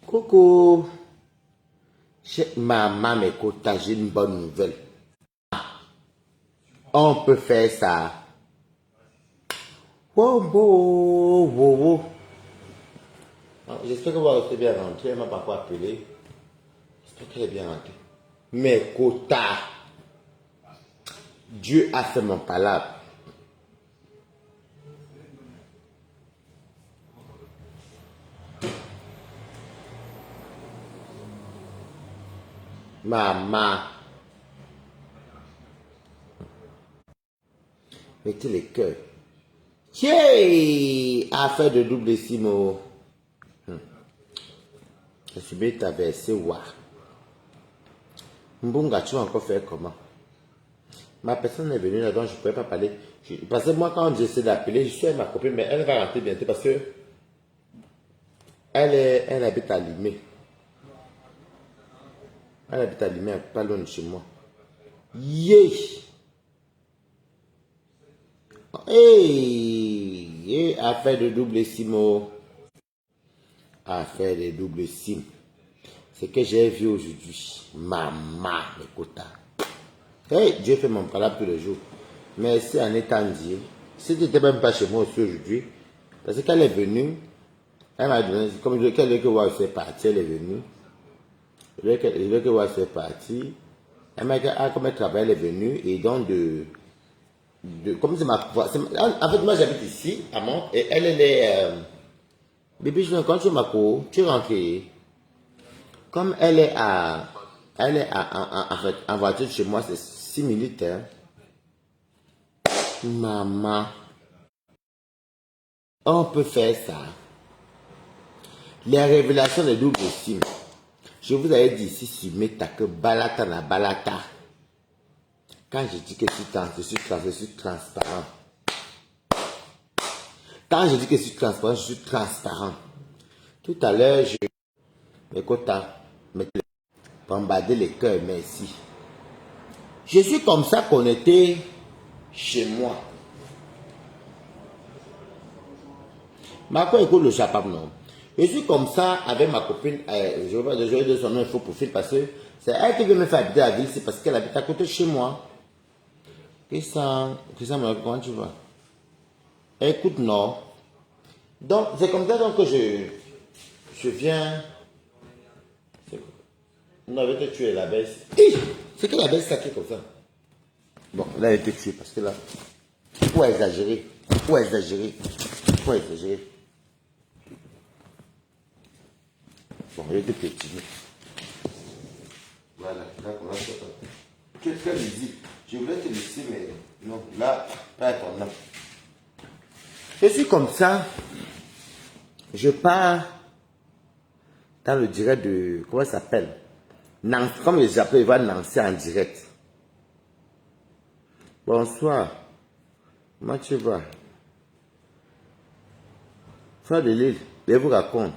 Coucou, maman m'écoute, j'ai une bonne nouvelle. On peut faire ça. Wow, wow, wow, wow. J'espère que vous êtes bien rentré. Elle m'a pas encore appelé. J'espère qu'elle est bien rentrée. Mais Kota, Dieu a fait mon palabre. Maman, mettez les cœurs. Tiens, affaire de double simo. Je suis bien traversé, wa. Mbunga, tu vas encore faire comment? Ma personne est venue là, donc je ne pourrais pas parler. Parce que moi, quand j'essaie d'appeler, je suis avec ma copine, mais elle va rentrer bientôt parce que elle habite à Limay. Elle habite à Limay, pas loin de chez moi. Yeah! Hey! Affaire de double simo. Affaire de double sim. C'est que j'ai vu aujourd'hui. Maman, écoute. Hey, Dieu fait mon palabre tous les jours. Merci en étant dit. Si tu n'étais même pas chez moi aussi aujourd'hui, parce que quand elle est venue, elle m'a donné, comme je veux que voir c'est parti, elle est venue. Je veux que voir c'est parti. Elle m'a dit, ah, comme elle travaille, elle est venue, et donc comme c'est ma voix. En fait, moi j'habite ici, à Mont, et elle est. Bébé, quand tu es ma co, tu es rentré. Comme elle est en fait, en voiture de chez moi, c'est 6 minutes. Hein. Maman, on peut faire ça. Les révélations de double sim. Je vous avais dit ici sur Meta que balata na balata. Quand je dis que je suis transparent. Quand je dis que je suis transparent, je suis transparent. Tout à l'heure, écoute, bombarder les cœurs, merci. Je suis comme ça connecté chez moi. Ma quoi écoute le Japon, non? Je suis comme ça avec ma copine. Je vais de son nom, il faut profil parce que c'est elle qui veut me faire habiter à la ville, c'est parce qu'elle habite à côté de chez moi. Et ça, comment tu vas? Écoute, non. Donc, c'est comme ça donc, que je viens. Non, avec que tu es la baisse. C'est que la baisse, ça qui est comme ça. Bon, là, elle a été tuée parce que là, faut exagérer. Faut exagérer. Faut exagérer. Bon, elle a été pétinée. Voilà, là, on va faire ça. Tu es très visible. Je voulais te laisser, mais non, là, pas ton nom. Je suis comme ça. Je pars dans le direct de. Comment ça s'appelle? Comme les appelle, ils vont Nancy en direct. Bonsoir. Comment tu vas? Frère de l'île, je vous raconte.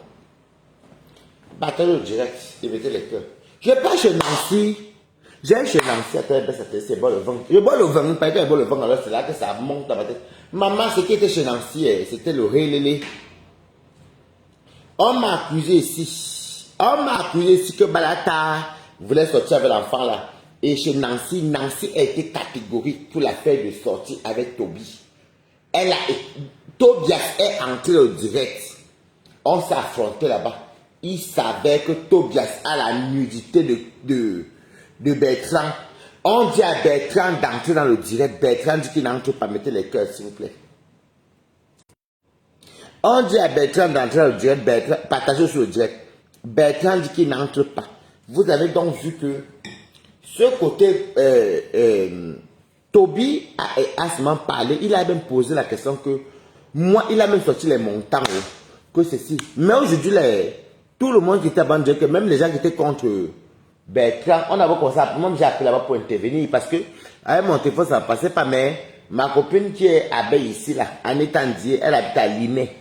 Battez le direct et mettez les cœurs. Je pars chez Nancy. J'ai chez Nancy, c'est bon le vin. Je bois le vin, pas que je bois le vin, alors c'est là que ça monte dans ma tête. Maman, ce qui était chez Nancy, c'était le rélélé. On m'a accusé ici. On m'a accusé ici que Balata voulait sortir avec l'enfant là. Et chez Nancy, Nancy a été catégorique pour la faire de sortir avec Toby. Tobias est entré au direct. On s'est affronté là-bas. Il savait que Tobias a la nudité de Bertrand. On dit à Bertrand d'entrer dans le direct. Bertrand dit qu'il n'entre pas. Mettez les cœurs, s'il vous plaît. On dit à Bertrand d'entrer dans le direct. Bertrand, partagez sur le direct. Bertrand dit qu'il n'entre pas. Vous avez donc vu que ce côté Toby a seulement parlé. Il a même posé la question que moi, il a même sorti les montants que ceci. Mais aujourd'hui, tout le monde qui était avant de dire que même les gens qui étaient contre Bertrand, on avait commencé à. Moi, j'ai appelé là-bas pour intervenir parce que avec mon téléphone, ça ne passait pas. Mais ma copine qui est abeille ici, là, en étant dit, elle habite à Limay.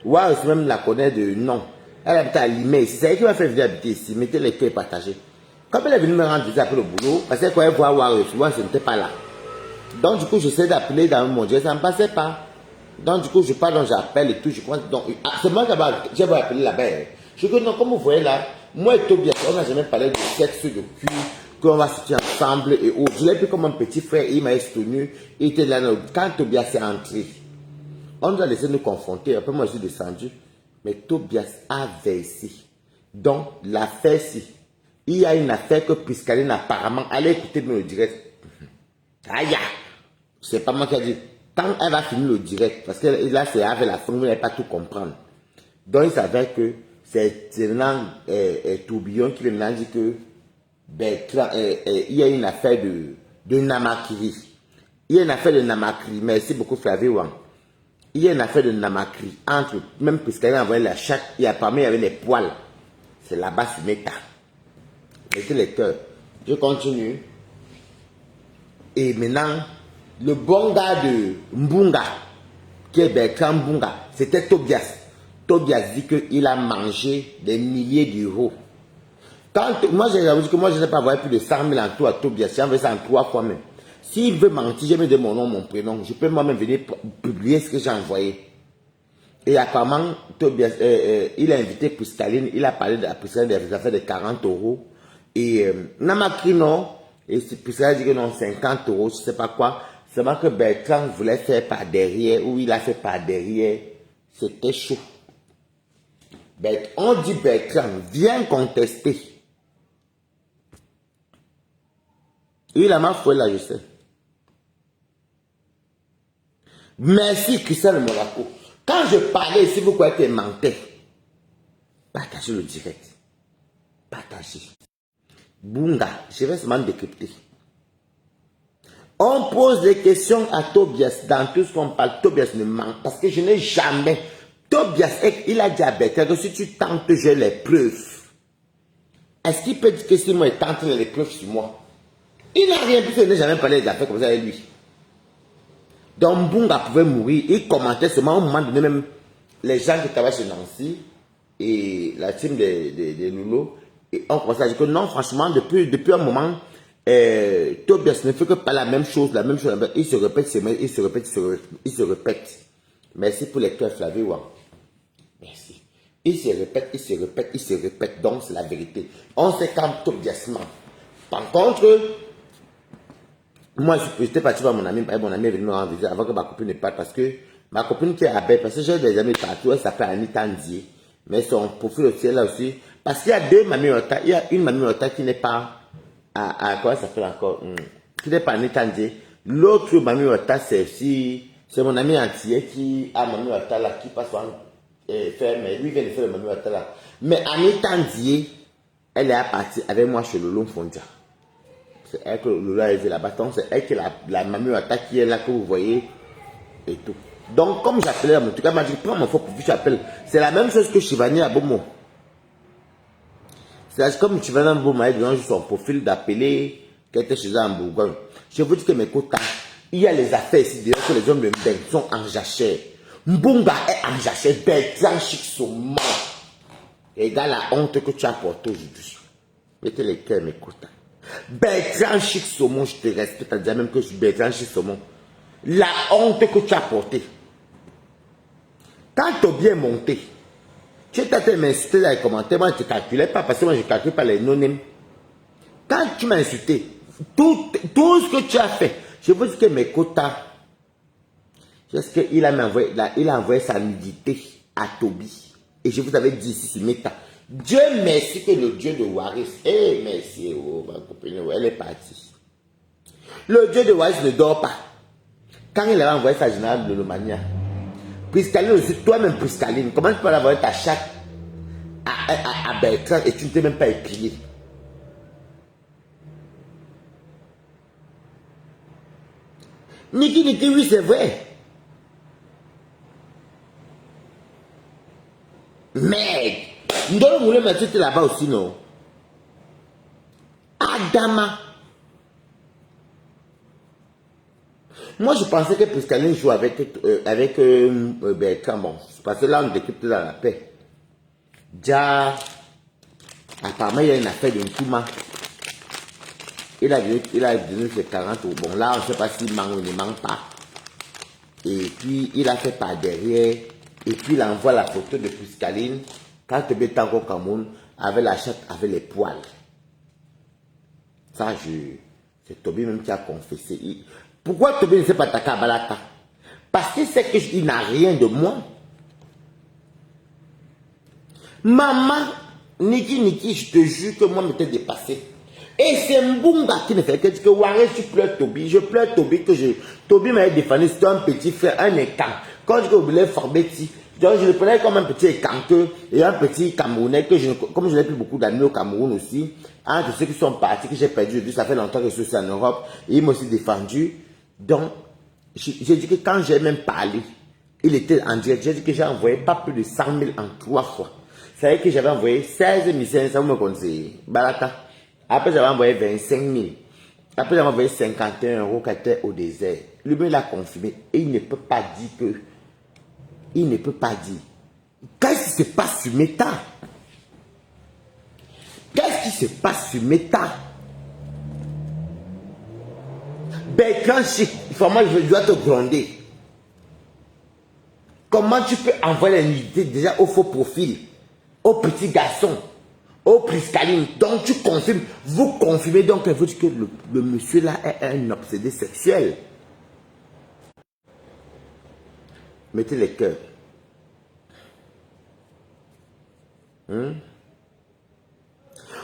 Ouais, je même la connaît de nom. Elle habite à Limay. C'est elle qui m'a fait venir habiter ici. Mettez les cœurs partagés. Comme elle est venue me rendre visite après le boulot, parce qu'elle croyait voir Warrior, souvent ce n'était pas là. Donc du coup, j'essaie d'appeler dans mon Dieu, ça ne passait pas. Donc du coup, je parle, donc j'appelle et tout, je crois. Donc, c'est moi qui j'ai appeler là-bas. Je dis non, comme vous voyez là, moi et Tobias, on n'a jamais parlé de sexe, de cul, qu'on va sortir ensemble et autres. Je l'ai pris comme un petit frère, il m'a soutenu, il était là. Quand Tobias est entré, on nous a laissé nous confronter. Après, moi, je suis descendu. Mais Tobias a versé. Donc, l'affaire-ci, il y a une affaire que Piscaline apparemment, allez écouter le direct. Aïe, c'est pas moi qui ai dit. Quand elle va finir le direct, parce que là, c'est avec la fin, vous n'allez pas tout comprendre. Donc, il s'avère que c'est maintenant Tourbillon qui maintenant dit que Bertrand, il y a une affaire de Namakri. Il y a une affaire de Namakri. Merci beaucoup, Flavie Wang. Il y a une affaire de Namakri. Entre, même puisqu'elle a envoyé la chatte, il y a parmi, il y avait les poils. C'est là-bas, c'est méta. Mettez les cœurs. Je continue. Et maintenant, le bon gars de Mbunga, qui est Bertrand Mbunga, c'était Tobias. Tobias dit qu'il a mangé des milliers d'euros. Moi, j'ai dit que moi, je n'ai pas envoyé plus de 100 000 en tout à Tobias. J'ai envoyé ça en 3 fois même. S'il veut mentir, je me donne mon nom, mon prénom. Je peux moi-même venir publier ce que j'ai envoyé. Et apparemment, Tobias, il a invité Piscaline, il a parlé de la Piscaline des affaires de 40 euros. Et Namakri, non. Et Piscaline a dit que non, 50 euros, je ne sais pas quoi. Seulement que Bertrand voulait faire par derrière, ou il a fait par derrière. C'était chaud. On dit Bertrand, viens contester. Il a ma foi là, je sais. Merci, Christian de Monaco. Quand je parlais ici, vous croyez que je mentais. Partagez le direct. Partagez. Bunga, je vais seulement décrypter. On pose des questions à Tobias dans tout ce qu'on parle. Tobias ne ment parce que je n'ai jamais. Tobias, il a dit à Bertrand que si tu tentes, j'ai les preuves. Est-ce qu'il peut dire que si moi il tente les preuves sur moi? Il n'a rien pu faire, il n'a jamais parlé des affaires comme ça avec lui. Donc Bunga pouvait mourir. Il commentait seulement au moment donné même les gens qui travaillent chez Nancy et la team de Lolo. Et on commençait à dire que non, franchement, depuis un moment, Tobias ne fait que pas la même chose, Il se répète, il se répète. Merci pour les cœurs, Flavie Wang. Merci. Il se répète. Donc c'est la vérité. On sait quand Tobias ment. Par contre, moi, j'étais parti voir mon ami est venu me rendre visite avant que ma copine ne parte parce que ma copine qui est à Belle, parce que j'ai des amis partout, elle s'appelle Anita Ndié, mais son profil aussi est là aussi, parce qu'il y a deux mamies Ota, il y a une mamie Ota qui n'est pas quoi ça s'appelle encore, qui n'est pas Anita Ndié, l'autre mamie Ota c'est mon ami entier qui a mamie Ota là, qui passe en faire, mais lui vient de faire le mamie Ota là, mais Anita Ndié, elle est partie avec moi chez le Long Fondia. C'est elle que Lola a vu la bâton, c'est elle qui est la mamie attaque qui est là que vous voyez et tout. Donc, comme j'appelais en tout cas, m'a dit prends mon faux profil, j'appelle. C'est la même chose que Chivani à Bomo. C'est comme Chivani à Bomo, il a son profil d'appeler qui était chez eux en Bourgogne. Je vous dis que mes quotas, il y a les affaires ici, d'ailleurs que les hommes de Mbeng sont en jachère. Mbunga est en jachère, Bertrand Chixoman. Égale la honte que tu as portée aujourd'hui. Mettez les cœurs, mes quotas. Bertrand Chixoman, je te respecte, à dire même que je suis Bertrand Chixoman. La honte que tu as portée. Quand tu as bien monté, tu étais m'insulter dans les commentaires, moi je ne calculais pas parce que moi je ne calcule pas les non-name. Quand tu m'as insulté, tout ce que tu as fait, je vous dis que mes quotas, parce qu'il a envoyé sa nudité à Toby. Et je vous avais dit ici sur Meta. Dieu merci que le Dieu de Waris, merci, ma copine, elle est partie. Le Dieu de Waris ne dort pas. Quand il a envoyé sa générale de l'Omania, Priscaline aussi, toi-même Priscaline, comment tu peux envoyer ta chatte à Bertrand et tu ne t'es même pas épilé? Niki, oui, c'est vrai. Merde! Nous devons vouloir mettre là-bas aussi, non? Adama. Moi, je pensais que Priscaline joue avec Bertrand. Bon, parce que là, on décrypte dans la paix. Déjà, apparemment, il y a une affaire de Nkouma. Il a donné ses 40 euros. Bon, là, on ne sait pas s'il manque ou ne manque pas. Et puis, il a fait par derrière. Et puis, il envoie la photo de Priscaline Quand Toby était encore au Cameroun, avec la chatte, avec les poils. Ça, c'est Toby même qui a confessé. Pourquoi Toby ne s'est pas attaqué à Balata? Parce qu'il sait qu'il n'a rien de moi. Maman, Niki, je te jure que moi, m'étais dépassé. Et c'est Mbunga qui me fait que Waré, tu pleures Toby. Je pleure Toby Toby m'avait défendu, c'était un petit frère, un écart. Quand je voulais former, donc je le prenais comme un petit écanceux et un petit Camerounais comme je n'ai plus beaucoup d'amis au Cameroun aussi, entre ceux qui sont partis, que j'ai perdu, ça fait longtemps que je suis en Europe, et il m'a aussi défendu. Donc, j'ai dit que quand j'ai même parlé, il était en direct, j'ai dit que j'ai envoyé pas plus de 100 000 en 3 fois. Ça veut dire que j'avais envoyé 16 500, vous me conseillez, Balata. Après, j'avais envoyé 25 000. Après, j'avais envoyé 51 € qui était au désert. Lui-même l'a confirmé. Et il ne peut pas dire que... Il ne peut pas dire. Qu'est-ce qui se passe sur Meta? Qu'est-ce qui se passe sur Meta? Bertrand Chic, moi je dois te gronder. Comment tu peux envoyer les nudités déjà au faux profil, au petit garçon, au priscaline? Donc tu confirmes, vous confirmez donc que le monsieur là est un obsédé sexuel. Mettez les cœurs.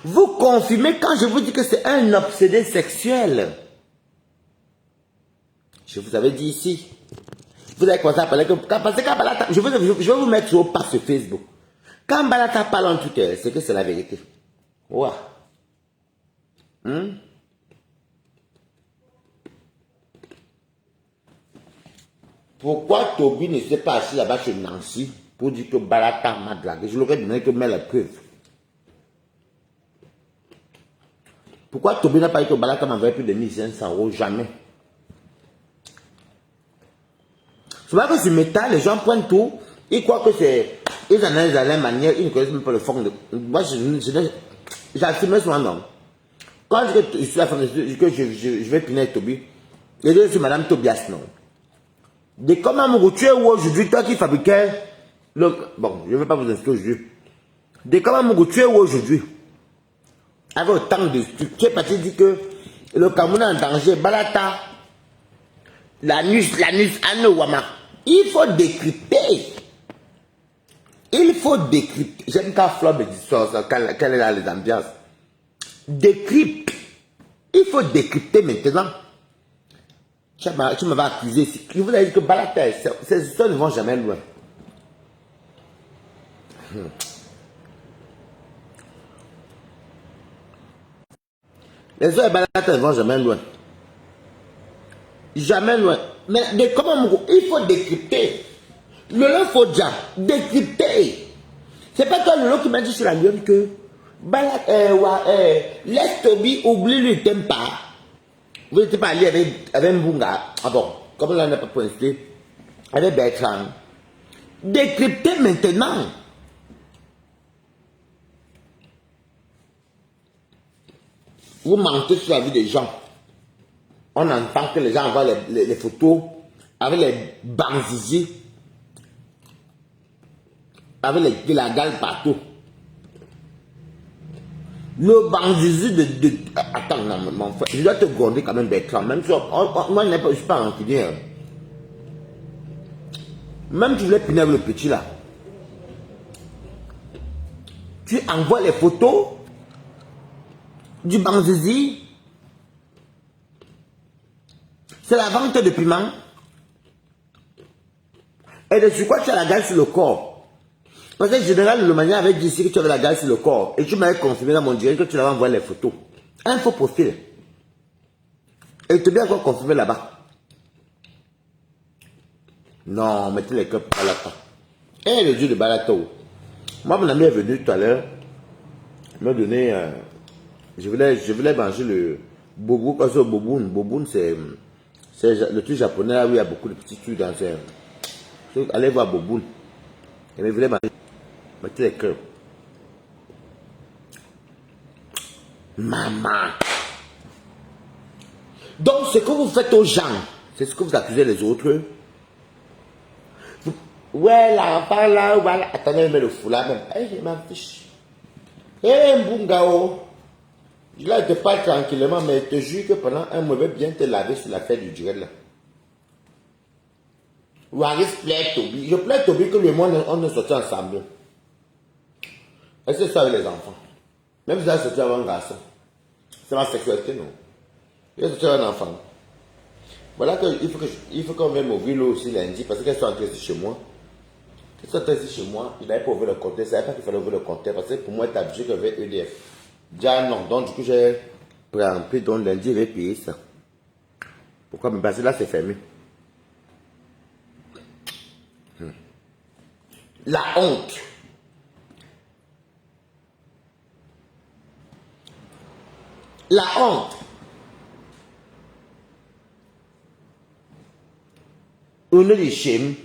Vous confirmez quand je vous dis que c'est un obsédé sexuel. Je vous avais dit ici. Vous avez commencé à parler parce que quand Balata, je vais vous mettre au pas sur Facebook. Quand Balata parle en tout cas, c'est que c'est la vérité. Ouais. Pourquoi Toby ne s'est pas assis là-bas chez Nancy pour dire que Balata m'a dragué? Je l'aurais demandé que met la preuve. Pourquoi Toby n'a pas dit que Balata m'envoyait plus de 1500 €? Jamais. C'est vrai que sur Meta, les gens prennent tout. Ils croient que c'est... Ils analysent de la manière, ils ne connaissent même pas le fond. Moi, j'assume souvent non. Quand je suis la femme, que je vais punir Toby, et je suis Madame Tobias, non. De comment tu es où aujourd'hui, toi qui fabriquais... Bon, je ne vais pas vous inscrire aujourd'hui. De comment tu es où aujourd'hui? Avec autant de... Tu es parti dire que le Cameroun est en danger, Balata, l'anus, Anouama. Il faut décrypter. Il faut décrypter. J'aime quand Flore me dit ça, quand elle est dans les ambiances. Décrypte. Il faut décrypter maintenant. Tu m'avais accusé ici. Je vous ai dit que Balata, ces histoires ne vont jamais loin. Les histoires de Balata ne vont jamais loin. Jamais loin. Mais comment il faut décrypter. Lolo faut déjà décrypter. C'est pas toi Lolo qui m'a dit sur la lionne que laisse Toby, oublie lui, t'aime pas. Vous n'êtes pas allé avec Mbunga. Ah bon, comme là on n'a pas pointé. Avec Bertrand. Décrypter maintenant. Vous mentez sur la vie des gens. On entend que les gens envoient les photos avec les banzizi, avec la gale partout. Le banzizi de... Attends, non, mon frère, je dois te gronder quand même Bertrand. Même si moi, je ne suis pas rancunier. Même tu voulais punir le petit là. Tu envoies les photos du banzizi. C'est la vente de piment. Et de sur quoi tu as la gale sur le corps. Parce que le général Lemania avait dit ici que tu avais la gale sur le corps. Et tu m'avais confirmé dans mon direct que tu l'avais envoyé les photos. Un faux profil. Et tu bien encore confirmé là-bas. Non, mettez les cœurs Balata. Et le dieu de Balata. Moi, mon ami est venu tout à l'heure. Il m'a donné... je voulais manger le bobo. Parce que boboun. Boboun, c'est le truc japonais là où il y a beaucoup de petits trucs dans un... Allez voir boboun. Et je voulais manger. Mettez les cœurs. Maman. Donc, ce que vous faites aux gens, c'est ce que vous accusez les autres. Ouais, l'enfant là, voilà. Attendez, il met le foulard même. Je m'en fiche. Mbungao. Là, il te parle tranquillement, mais il te jure que pendant un mois, il va bien te laver sur la fête du duel là. Waris plaît Toby. Je plaît Toby que le mois, on est sortis ensemble. Est-ce que c'est ça avec les enfants? Même si j'ai sorti avec un garçon. C'est ma sexualité, non? J'ai sorti avec un enfant. Voilà qu'il faut qu'on vienne m'ouvrir l'eau aussi lundi parce qu'elles sont entrées ici chez moi. Elles sont entrées ici chez moi. Il n'avait pas ouvert le compteur. Il ne savait pas qu'il fallait ouvrir le compteur parce que pour moi, il habitué qu'il y avait EDF. Déjà non. Donc du coup, j'ai pris donc lundi, il va payer ça. Pourquoi? Mais parce que là, c'est fermé. La honte. La honte. Au nom du shame.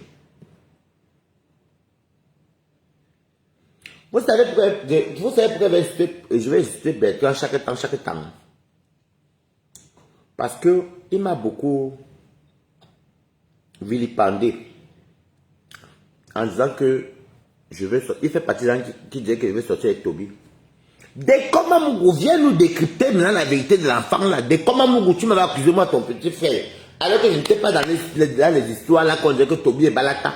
Vous savez pourquoi je vais insister Bertrand chaque temps. Parce que il m'a beaucoup vilipendé en disant que il fait partie des gens qui disaient que je vais sortir avec Toby. Dès comment Mougou vient nous décrypter maintenant la vérité de l'enfant là. Dès comment Mougou tu m'avais accusé moi ton petit frère. Alors que je n'étais pas dans les histoires là qu'on disait que Toby est balata.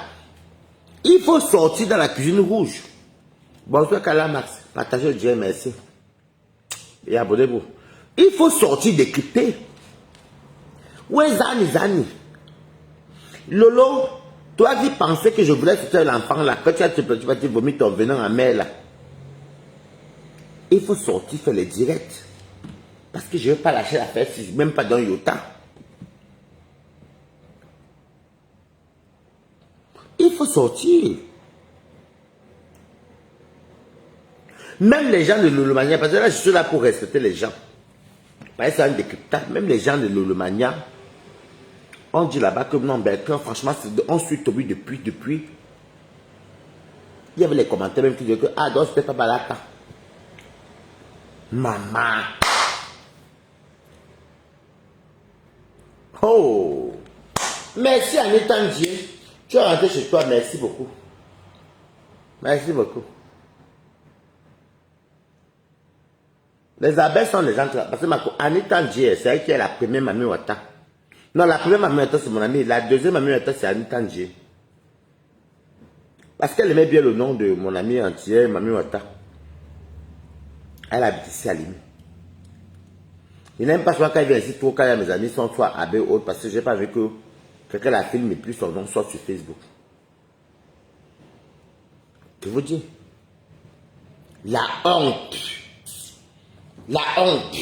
Il faut sortir dans la cuisine rouge. Bonsoir Kalamax. Partagez le Dieu, merci. Et abonnez-vous. Il faut sortir décrypter. Où est Zani? Lolo, toi qui pensais que je voulais sortir l'enfant là, quand tu vas te vomir ton venin en mer là. Il faut sortir faire les directs. Parce que je ne vais pas lâcher l'affaire, même pas dans Yota. Il faut sortir. Même les gens de Lolomania, parce que là je suis là pour respecter les gens. Parce que c'est un décryptage. Même les gens de Lolomania, on dit là-bas que non, ben, franchement, on suit Toby depuis. Il y avait les commentaires même qui disaient que ah, donc c'était pas balaka. Maman. Oh. Merci Anita Dieu. Tu es rentré chez toi, merci beaucoup. Merci beaucoup. Les abeilles sont les gens parce que Anita Dieu, c'est elle qui est la première mamie Wata. Non, la première mamie Wata c'est mon amie. La deuxième mamie Wata c'est Anita Dieu. Parce qu'elle aimait bien le nom de mon ami entier, mamie Wata. Elle habite ici à Lima. Il n'aime pas souvent quand il vient ici, trop quand il y a mes amis sont soit abeilles ou autres, parce que je n'ai pas vu que quelqu'un la filme et plus son nom soit sur Facebook. Je vous dis. La honte. La honte.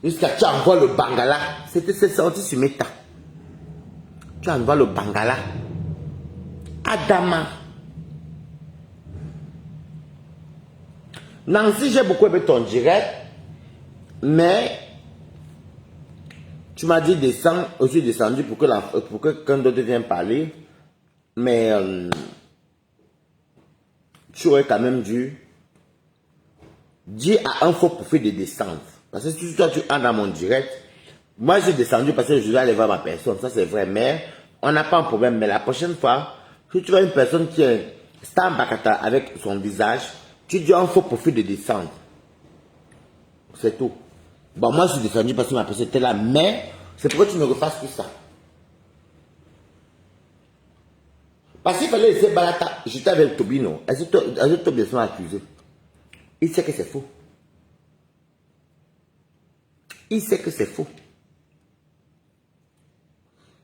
Jusqu'à tu envoies le Bangala. C'est sorti sur Meta. Tu envoies le Bangala. Adama. Nancy, j'ai beaucoup aimé ton direct. Mais tu m'as dit descends. Je suis descendu pour que quelqu'un d'autre vienne parler. Mais tu aurais quand même dû dire à un faux profil de descendre. Parce que si toi tu entres dans mon direct, moi j'ai descendu parce que je dois aller voir ma personne, ça c'est vrai, mais on n'a pas un problème. Mais la prochaine fois, si tu vois une personne qui est stand bakata avec son visage, tu dis à un faux profil de descendre. C'est tout. Bon, moi je suis descendu parce que ma personne était là, mais c'est pourquoi tu me refasses tout ça. Parce qu'il fallait laisser Balata, j'étais avec Tobino. Est-ce que Tobi sont accusés? Il sait que c'est faux. Il sait que c'est faux.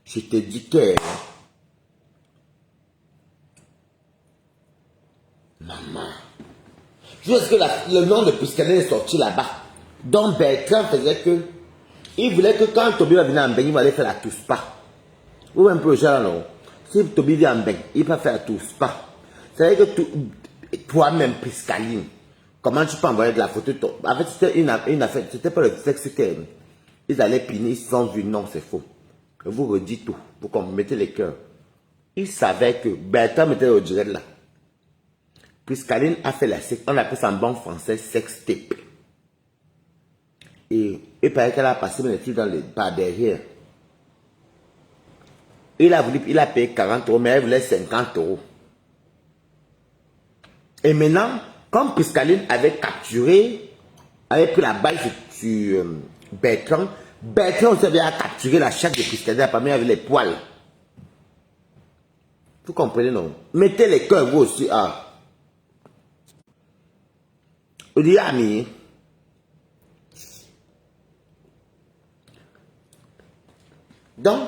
Je te dis que... Maman. Juste que le nom de Piscanet est sorti là-bas. Donc Bertrand faisait que... Il voulait que quand Tobi va venir en bain, il va aller faire la tous-pas. Ou un peu genre non. Si Tobi vient en bain, il va faire la tous-pas. C'est-à-dire que toi-même, Piscaline, comment tu peux envoyer de la photo? En fait, c'était une affaire, c'était pas le sexe qu'elle... Ils allaient piner, ils se sont vus, non, c'est faux. Je vous redis tout, pour qu'on me mette les cœurs. Ils savaient que Bertrand était au direct là. Piscaline a fait la sexe, on appelle ça en bon français sex tape. Et il paraît qu'elle a passé mes études par derrière. Il a payé 40 euros, mais elle voulait 50 euros. Et maintenant, comme Piscaline avait capturé, avait pris la balle sur Bertrand, Bertrand aussi avait capturé la chatte de Piscaline, parmi avec les poils. Vous comprenez, non? Mettez les cœurs, vous aussi. Ah. Vous dites, ami. Donc,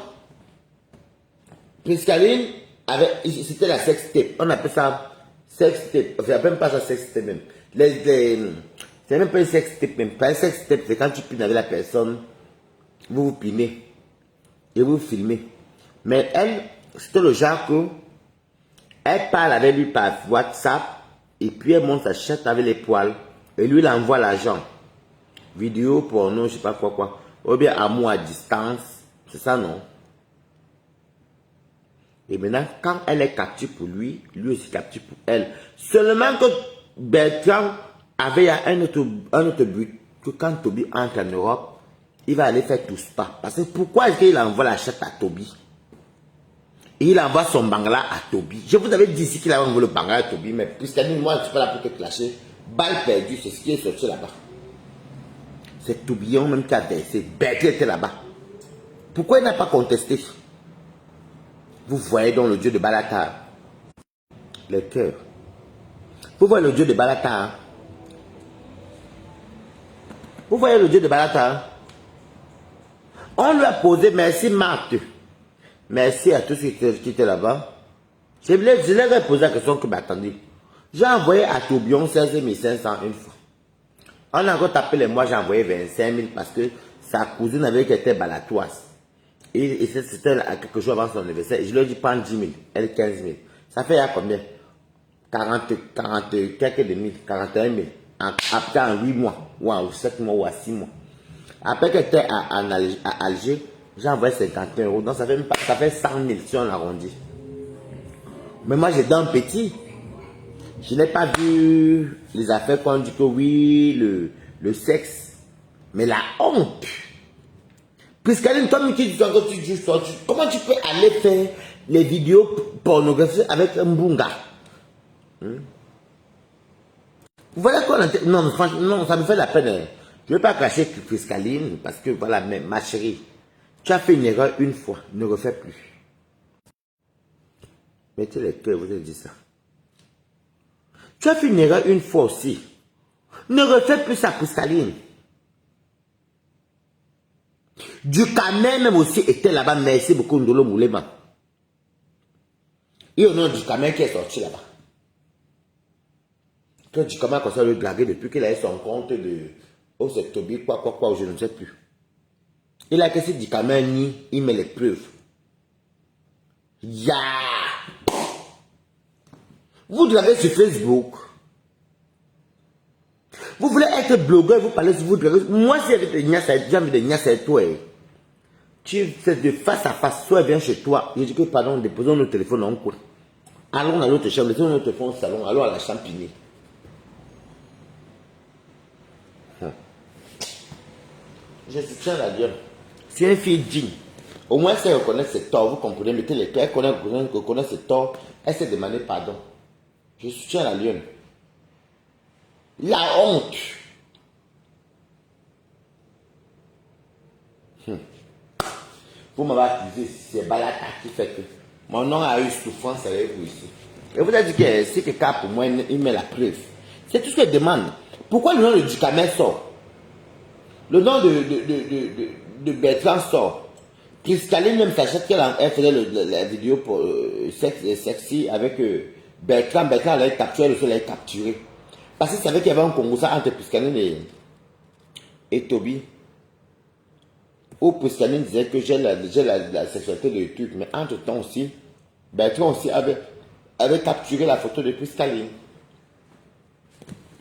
Piscaline avait, c'était la sextape. On appelle ça sextape. Enfin, même pas ça sextape même. C'est même pas une sextape même. Pas une sextape, c'est quand tu pines avec la personne, vous vous pinez et vous filmez. Mais elle, c'était le genre que elle parle avec lui par WhatsApp et puis elle monte sa chatte avec les poils et lui il envoie l'argent. Vidéo, porno, je sais pas quoi. Ou bien amour à distance. C'est ça, non? Et maintenant, quand elle est captive pour lui, lui aussi captive pour elle. Seulement que Bertrand avait un autre but, que quand Toby entre en Europe, il va aller faire tout ça. Parce que pourquoi est-ce qu'il envoie la chatte à Toby? Et il envoie son bangla à Toby. Je vous avais dit ici qu'il avait envoyé le bangla à Toby, mais puisque moi je ne suis pas là pour te clasher, balle perdue, c'est ce qui est sorti là-bas. C'est Tourbillon même qui a versé. Bertrand était là-bas. Pourquoi il n'a pas contesté? Vous voyez donc le dieu de Balata, le cœur. Vous voyez le dieu de Balata. Vous voyez le dieu de Balata. On lui a posé, merci Marthe. Merci à tous ceux qui étaient là-bas. Je leur ai posé la question que m'attendait. J'ai envoyé à Tourbillon 16 500 une fois. On a encore tapé les mois, j'ai envoyé 25 000 parce que sa cousine avait été balatoise. Et c'était quelque chose avant son anniversaire. Et je lui ai dit, prends 10 000, elle 15 000. Ça fait à combien? 40, quelques demi, 41 000. Après en 8 mois, ou en 7 mois, ou en 6 mois. Après qu'elle était à Alger, j'ai envoyé 51 euros. Donc ça fait 100 000 si on arrondit. Mais moi j'ai dans petit. Je n'ai pas vu les affaires qu'on dit que oui, le sexe. Mais la honte. Puisqu'elle toi, comment tu peux aller faire les vidéos pornographiques avec un bunga? Voilà quoi. Non, franchement, non, ça me fait la peine. Hein. Je ne vais pas cacher Piscaline parce que voilà, mais ma chérie, tu as fait une erreur une fois, ne refais plus. Mettez les cœurs, vous avez dit ça. Tu as fait une erreur une fois aussi. Ne refais plus ça, Piscaline. Du Cameroun même aussi était là-bas. Merci beaucoup, Ndolo Moulema. Il y a un nom du Cameroun qui est sorti là-bas. Quand du Cameroun commence à le draguer depuis qu'il a eu son compte de... Oh, c'est Toby, quoi, je ne sais plus. Il a cassé du Cameroun, il met les preuves. Ya! Vous draguez sur Facebook. Vous voulez être blogueur, vous parlez sur vous draguez. Moi, si j'ai envie de niaiser toi. Tu fais de face à face, soit elle vient chez toi, je dis que pardon, déposons nos téléphones en cours. Allons dans l'autre chambre, laissons notre téléphone au salon, allons à la champigny. Je soutiens la gueule. C'est une fille digne. Au moins, si elle reconnaît ses torts, vous comprenez, mettez les pieds, elle reconnaît ses torts, elle s'est demandé pardon. Je soutiens la lionne. La honte. Vous m'avez accusé, c'est Balata qui fait que mon nom a eu souffrance avec vous ici. Et vous avez dit que c'est quelqu'un pour moi, il met la preuve. C'est tout ce qu'elle demande. Pourquoi le nom de Ducamel sort? Le nom de Bertrand sort. Piscaline même s'achète qu'elle faisait la vidéo pour sexy avec Bertrand. Bertrand allait capturer, le seul allait capturer. Parce qu'il savait qu'il y avait un Congo entre Piscaline et Toby. Où Piscaline disait que j'ai la sexualité de truc, mais entre temps aussi, Bertrand aussi avait capturé la photo de Piscaline.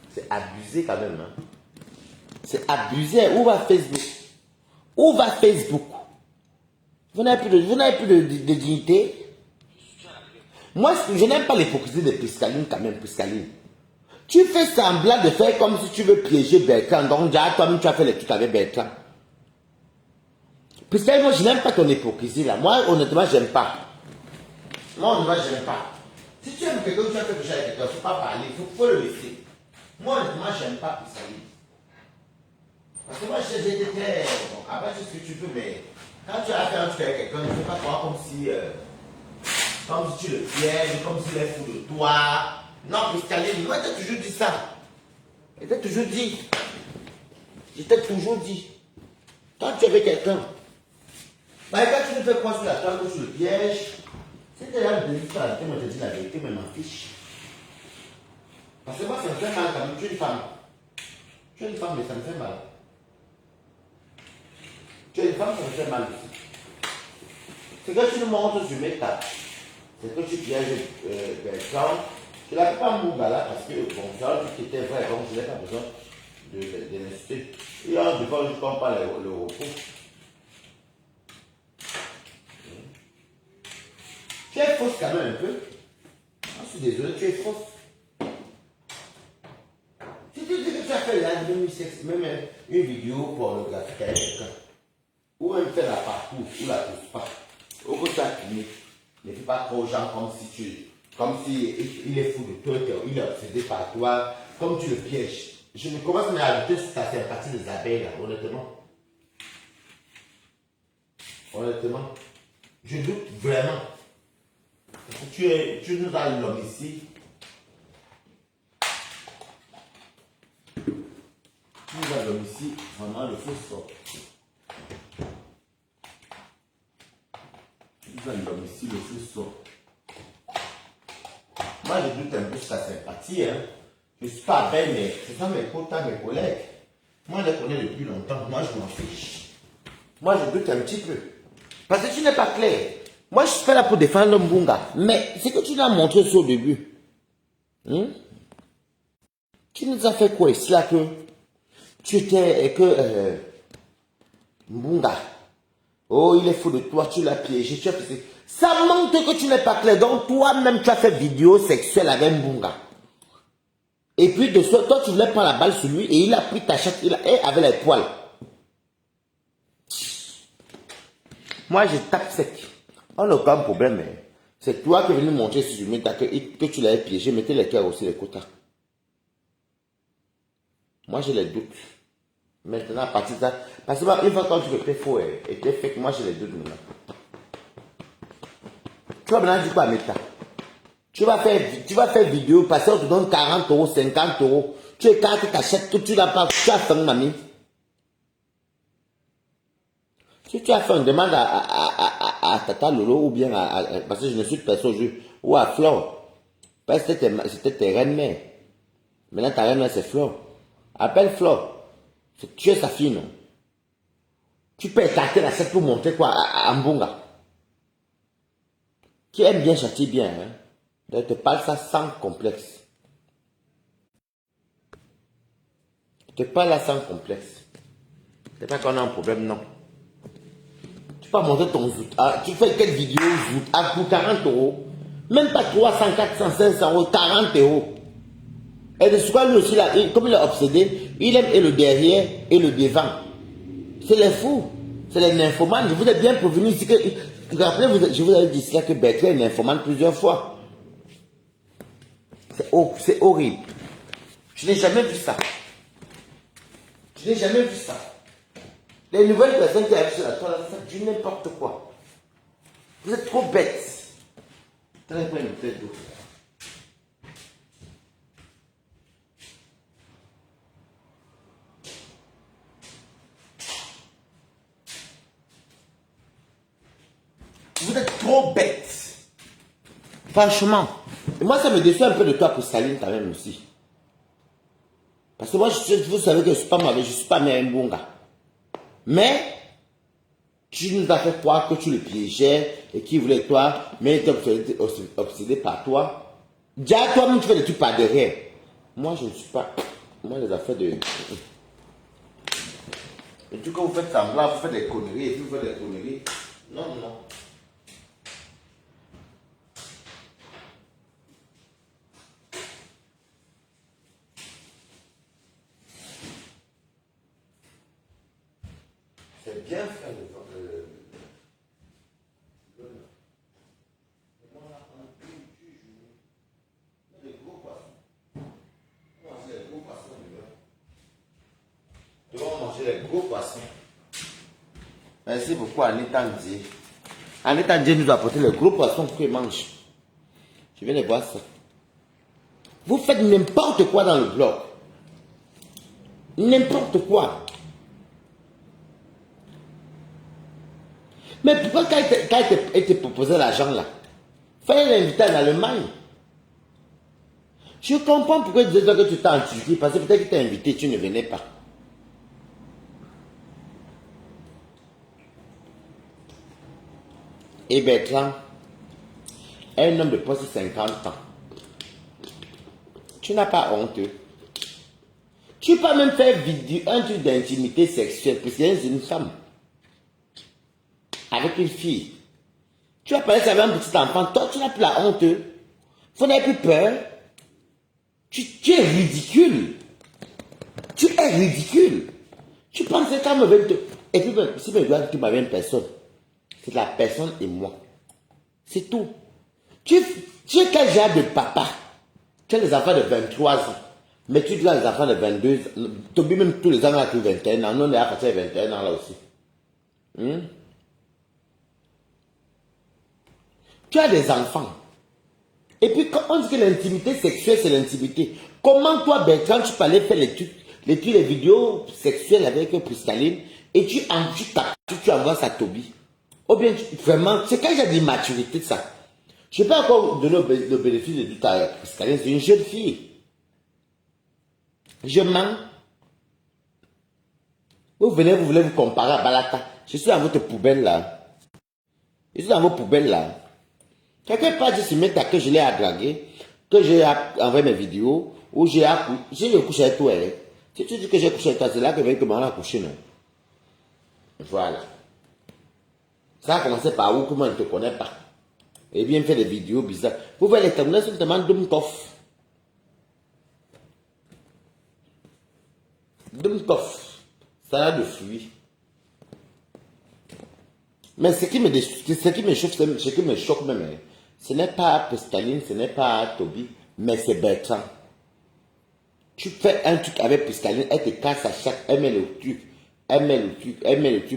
C'est abusé quand même. Hein? C'est abusé. Où va Facebook? Où va Facebook? Vous n'avez plus de dignité. Moi, je n'aime pas l'hypocrisie de Piscaline quand même, Piscaline. Tu fais semblant de faire comme si tu veux piéger Bertrand. Donc, déjà, toi-même, tu as fait les trucs avec Bertrand. Parce que moi, je n'aime pas ton hypocrisie là. Moi, honnêtement, j'aime pas. Moi, honnêtement, j'aime pas. Si tu aimes quelqu'un, tu as quelque chose avec quelqu'un, il ne faut pas parler, il faut le laisser. Moi, honnêtement, j'aime pas Poussaline. Parce que moi, j'ai été très. Bon, après, c'est ce que tu veux, mais quand tu as affaire avec quelqu'un, il ne faut pas croire comme si tu le pièges, comme s'il est fou de toi. Non, Poussaline, moi, j'ai toujours dit ça. Je t'ai toujours dit. Je t'ai toujours dit. Quand tu es avec quelqu'un, bah, quand tu ne fais quoi sur la table ou sur le piège, si tu es là, de dire la vérité, moi je te dis la vérité, mais m'en fiche. Parce que moi, ça me fait mal quand même. Tu es une femme. Tu es une femme, mais ça me fait mal. Tu es une femme, ça me fait mal aussi. C'est que tu nous montres sur mes tables. C'est que tu pièges Bertrand. Tu ne l'as pas mon gars là parce que, bon, Bertrand, qui était vrai, donc je n'ai pas besoin de l'insulter. Et là, des fois, je ne comprends pas le repos. Tu es fausse quand même un peu. Je suis désolé, tu es fausse. Si tu dis que tu as fait là, même une vidéo pornographique avec quelqu'un, ou même faire la partout, ou la pousse pas, au côté de la clinique, ne fais pas trop aux gens comme si il est fou de toi, il est obsédé par toi, comme tu le pièges. Je me commence à me rajouter sur ta sympathie des abeilles là, honnêtement. Honnêtement. Je doute vraiment. Tu nous as l'homme ici. Tu nous as l'homme ici, vraiment le feu sort. Tu nous as l'homme ici, le feu sort. Moi, je doute un peu sur ta sympathie. Hein. Je ne suis pas belle, mais ce sont mes potes, mes collègues. Moi, je les connais depuis longtemps. Moi, je m'en fiche. Moi, je doute un petit peu. Parce que tu n'es pas clair. Moi, je suis pas là pour défendre le Mbunga. Mais c'est que tu l'as montré ça au début. Tu nous as fait quoi ici là que tu étais Mbunga. Oh, il est fou de toi, tu l'as piégé, tu as fait. Ça montre que tu n'es pas clair. Donc, toi-même, tu as fait vidéo sexuelle avec Mbunga. Et puis, de ce toi, tu voulais prendre la balle sur lui et il a pris ta chatte, il avait les poils. Moi, je tape sec. On n'a aucun problème. Mais c'est toi qui es venu montrer sur lui que tu l'avais piégé. Mettez les cœurs aussi, les quotas. Moi, j'ai les doutes. Maintenant, à partir de ça, parce que une fois quand tu étais faux et t'es fake, moi, j'ai les doutes maintenant. Tu vas maintenant dire quoi, Meta? Tu vas faire vidéo, parce qu'on te donne 40 euros, 50 euros. Tu écartes, tu achètes tout, tu n'as pas, tu as fait, mamie. Si tu as fait une demande à Tata Lolo ou bien parce que je ne suis personne, ou à Flore, parce que c'était tes reines-mères. Maintenant, ta reine-mère, c'est Flore. Appelle Flore. Tu es sa fille, non? Tu peux écarter la scène pour montrer quoi à Mbunga. Qui aime bien châtie bien, hein? Donc, je te parle ça sans complexe. Je te parle là sans complexe. C'est pas qu'on a un problème, non. Tu peux montrer ton zout. Tu fais quelle vidéo zout pour 40 euros? Même pas 300, 400, 500 euros, 40 euros. Et de ce quoi lui aussi, là, comme il est obsédé, il aime et le derrière et le devant. C'est les fous. C'est les nymphomanes. Je vous ai bien prévenu ici que. Vous vous rappelez, je vous avais dit cela que Bertrand est nymphomane plusieurs fois. C'est horrible. Je n'ai jamais vu ça. Je n'ai jamais vu ça. Les nouvelles personnes qui arrivent sur la toile, ça dit n'importe quoi. Vous êtes trop bêtes. Très bien, une tête d'eau. Vous êtes trop bêtes. Franchement. Et moi, ça me déçoit un peu de toi pour Saline quand même aussi. Parce que moi, vous savez que je ne suis pas mauvais, je ne suis pas Mbunga. Mais, tu nous as fait croire que tu le piégeais et qu'il voulait toi, mais il était obsédé par toi. Déjà, toi-même, tu fais des trucs par derrière. Moi, je ne suis pas. Moi, les affaires de. Et du coup, vous faites semblant, vous faites des conneries, et puis vous faites des conneries. Non, non. C'est bien fait Nous allons manger les gros poissons. Merci beaucoup Anita Ndié. Anita Ndié nous a apporté les gros poissons qu'il mange. Je viens de voir ça. Vous faites n'importe quoi dans le blog. N'importe quoi. Mais pourquoi quand il te proposait l'argent là, fallait l'inviter en Allemagne. Je comprends pourquoi il disait que tu étais en Turquie, parce que peut-être qu'il t'a invité, tu ne venais pas. Et Bertrand, un homme de poste de 50 ans, tu n'as pas honte. Tu peux même faire un truc d'intimité sexuelle, parce que c'est une femme. Avec une fille. Tu vas parler avec un petit enfant, toi tu n'as plus la honte. Vous n'avez plus peur. Tu es ridicule. Tu es ridicule. Tu penses que quand me veut et puis si me dois tu m'avais une personne, c'est la personne et moi. C'est tout. Tu es quel genre de papa? Tu as des enfants de 23 ans. Mais tu dois les enfants de 22 ans. Toby même tous les ans a plus 21 ans. Nous on est à partir de 21 ans là aussi. Tu as des enfants. Et puis quand on dit que l'intimité sexuelle c'est l'intimité. Comment toi Bertrand tu peux aller faire les vidéos sexuelles avec Priscaline et tu envoies ça à Toby? Ou bien vraiment, c'est quand il y a de l'immaturité de ça. Je ne peux pas encore donner le bénéfice de doute à Priscaline, c'est une jeune fille. Je mens. Vous venez, vous voulez vous comparer à Balata. Je suis dans votre poubelle là. Je suis dans vos poubelles là. Quelqu'un part dit sur mes que je l'ai dragué, que j'ai envoyé mes vidéos, ou j'ai couché avec toi. Si tu dis que j'ai couché avec toi, c'est là que je vais demander à coucher, non? Voilà. Ça a commencé par où, comment on ne te connaît pas. Et bien fait des vidéos bizarres. Vous voyez les terminaux, c'est tellement Dumkov. Dumkov. Ça a de fruits. Mais ce qui me choque même, ce n'est pas Priscaline, ce n'est pas Toby, mais c'est Bertrand. Tu fais un truc avec Priscaline, elle te casse à chaque, elle met le truc,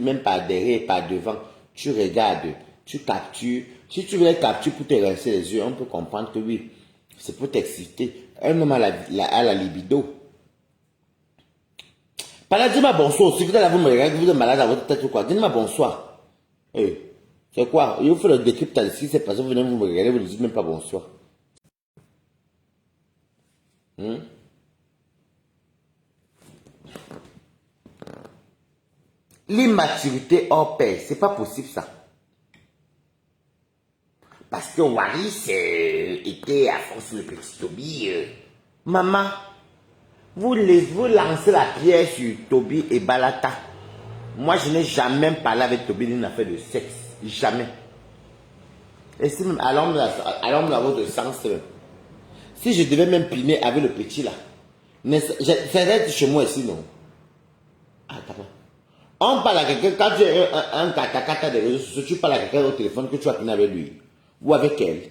même par derrière, par devant. Tu regardes, tu captures. Si tu veux les capturer pour te rincer les yeux, on peut comprendre que oui, c'est pour t'exciter. Un homme à la libido. Dis-moi bonsoir. Si vous allez vous me regarder, vous êtes malade à votre tête ou quoi, dites-moi bonsoir. C'est quoi? Il vous fait le décryptage ici, c'est parce que vous venez vous me regarder, vous ne dites même pas bonsoir. L'immaturité hors pair, c'est pas possible ça. Parce que Waris était à force le petit Toby. Maman, vous lancez la pierre sur Toby et Balata. Moi, je n'ai jamais parlé avec Toby d'une affaire de sexe. Jamais. Et si même, allons dans votre sens, si je devais même piner avec le petit là, c'est d'être chez moi ici, non? Ah, d'accord. On parle à quelqu'un, quand tu es un kata des réseaux sociaux, tu parles à quelqu'un au téléphone que tu vas piner avec lui. Ou avec elle.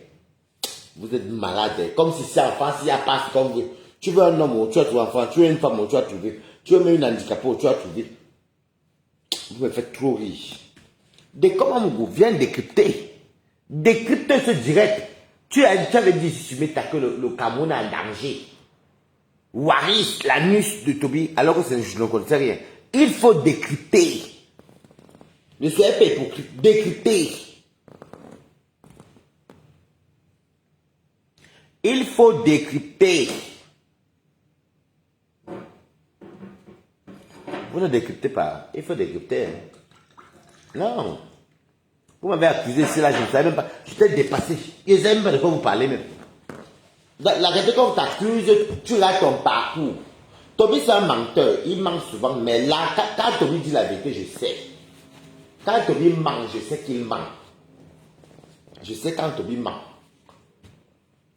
Vous êtes malade. Comme si c'est en France, il n'y a pas ce qu'on veut. Tu veux un homme, tu as trouvé un enfant. Tu veux une femme, tu as trouvé. Tu veux même une handicapée, tu as trouvé. Vous me faites trop rire. Dès comment vous viens décrypter. Décrypter ce direct. Tu avais dit sur Meta que le Cameroun est en danger. Waris, l'anus de Toby, alors que je ne connaissais rien. Il faut décrypter. Ne soyez pas hypocrite. Décrypter. Il faut décrypter. Vous ne décryptez pas. Il faut décrypter. Non. Vous m'avez accusé ici, là, je ne savais même pas. Je t'ai dépassé. Je ne savais même pas de quoi vous parlez même. La réalité qu'on t'accuse, tu as ton parcours. Toby, c'est un menteur. Il ment souvent. Mais là, quand Toby dit la vérité, je sais. Quand Toby ment, je sais qu'il ment. Je sais quand Toby ment.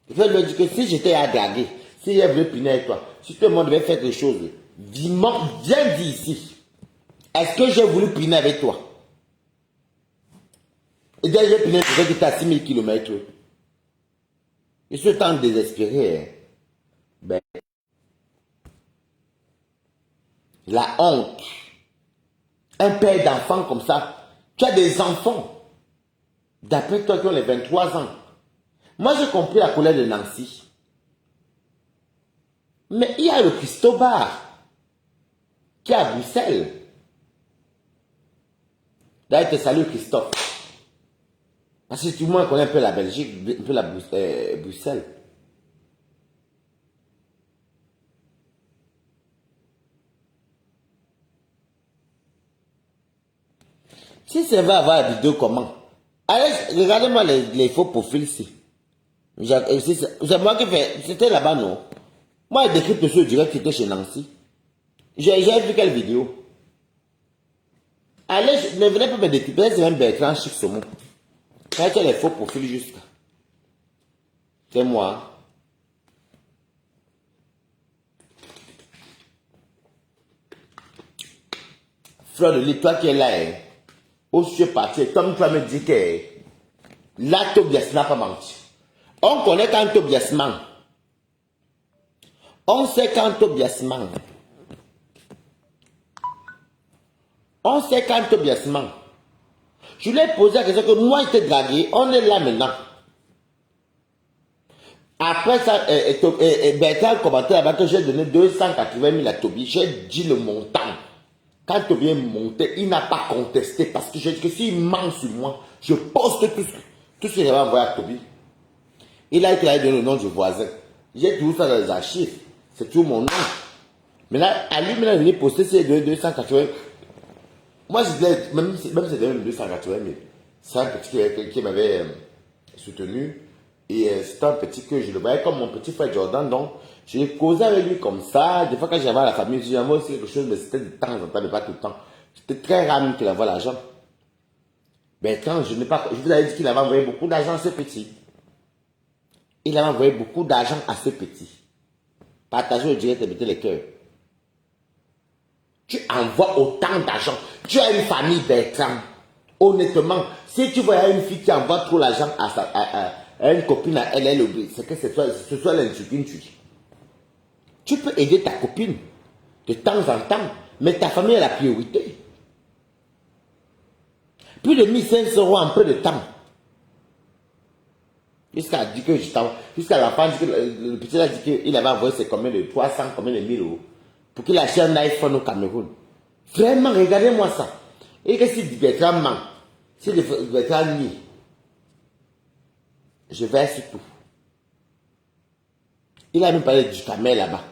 Je vais lui dire que si j'étais à draguer, si elle veut piner avec toi, si tout le monde devait faire quelque chose, viens dire ici. Est-ce que j'ai voulu piner avec toi? Et déjà, j'ai piné quelqu'un qui était à 6000 km. Je suis tant désespéré. Hein. Ben, la honte. Un père d'enfant comme ça. Tu as des enfants. D'après toi qui ont les 23 ans. Moi, j'ai compris la colère de Nancy. Mais il y a le Christobar qui est à Bruxelles. D'ailleurs, je te salue Christophe. Parce que tout le monde connaît un peu la Belgique, un peu la Bruxelles. Si ça va avoir la vidéo, comment? Allez, regardez-moi les faux profils ici. C'est moi qui fais. C'était là-bas, non? Moi, je décrypte ce direct qui était chez Nancy. J'ai vu quelle vidéo? Allez, ne venez pas me décrypter, c'est même Bertrand Chic Saumon. Quand tu as les faux profils juste. C'est moi. Fleur de Lys, toi qui es là, hein? Où je suis parti, comme tu vas me dire que là, Tobias n'a pas menti. On connaît quand Tobias ment. On sait quand Tobias ment. On sait quand Tobias ment. Je lui ai posé la question que moi, j'étais dragué. On est là maintenant. Après ça, Bertrand commentait là-bas que j'ai donné 280 000 à Toby. J'ai dit le montant. Quand Toby est monté, il n'a pas contesté parce que j'ai dit que s'il ment sur moi, je poste tout ce que j'avais envoyé à Toby. Il a été donné le nom du voisin. J'ai tout ça dans les archives. C'est tout mon nom. Mais là, à lui, maintenant, il est posté ces 280 000. Moi, je disais, même si c'était même 280 000, c'est un petit qui m'avait soutenu. Et c'était un petit que je le voyais comme mon petit frère Jordan. Donc, je causais avec lui comme ça. Des fois, quand j'avais à la famille, j'avais aussi quelque chose, mais c'était de temps en temps, mais pas tout le temps. C'était très rare qu'il envoie l'argent. Mais quand je vous avais dit qu'il avait envoyé beaucoup d'argent à ce petit. Il avait envoyé beaucoup d'argent à ce petit. Partagez le direct et mettez les cœurs. Tu envoies autant d'argent. Tu as une famille, Bertrand. Honnêtement, si tu vois une fille qui envoie trop l'argent à une copine, à elle oublie. C'est que ce soit l'insuline, tu dis. Tu peux aider ta copine de temps en temps, mais ta famille est la priorité. Plus de 1500 € en peu de temps. Jusqu'à l'enfant, le petit a dit qu'il avait envoyé ses combien de 300, combien de 1000 € pour qu'il achète un iPhone au Cameroun. Vraiment, regardez-moi ça. Et que si Bertrand ment, si Bertrand nie, je verse tout. Il a même parlé du camel là-bas.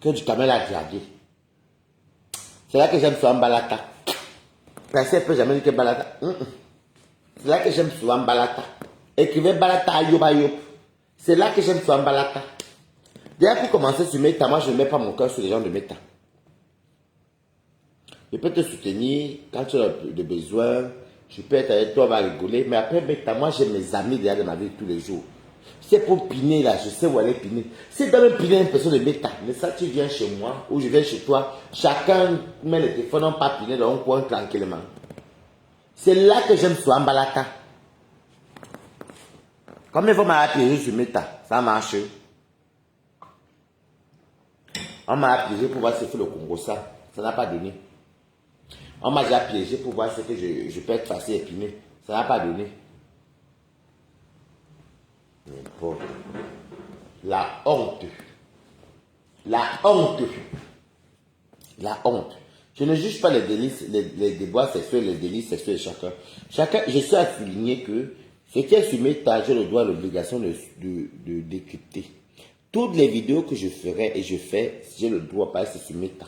Que du camel a dragué. C'est là que j'aime souvent Balata. Personne ne peut jamais dire que Balata. C'est là que j'aime souvent Balata. Écrivez Balata à Yoba Yop. C'est là que j'aime souvent Balata. Déjà pour commencer sur Meta, moi je ne mets pas mon cœur sur les gens de Meta. Je peux te soutenir quand tu as des besoins. Je peux être avec toi, on va rigoler. Mais après Meta, moi j'ai mes amis derrière de ma vie tous les jours. C'est pour piner là, je sais où aller piner. C'est dans le piner une personne de Meta. Mais ça, tu viens chez moi ou je viens chez toi. Chacun met le téléphone, on pas piner dans un coin tranquillement. C'est là que j'aime souvent Balata. Comme il faut m'appuyer sur Meta, ça marche. On m'a piégé pour voir ce que fait le Congo, ça n'a pas donné. On m'a déjà piégé pour voir ce que je peux être facile et piner, ça n'a pas donné. Mais bon, la honte, la honte, la honte. Je ne juge pas les délices, les déboires sexuels, les délices sexuels de chacun. Je suis à souligner que ce qui est sur Meta, j'ai le droit, l'obligation de décrypter. Toutes les vidéos que je ferai et je fais, j'ai le droit parce que c'est sur Meta.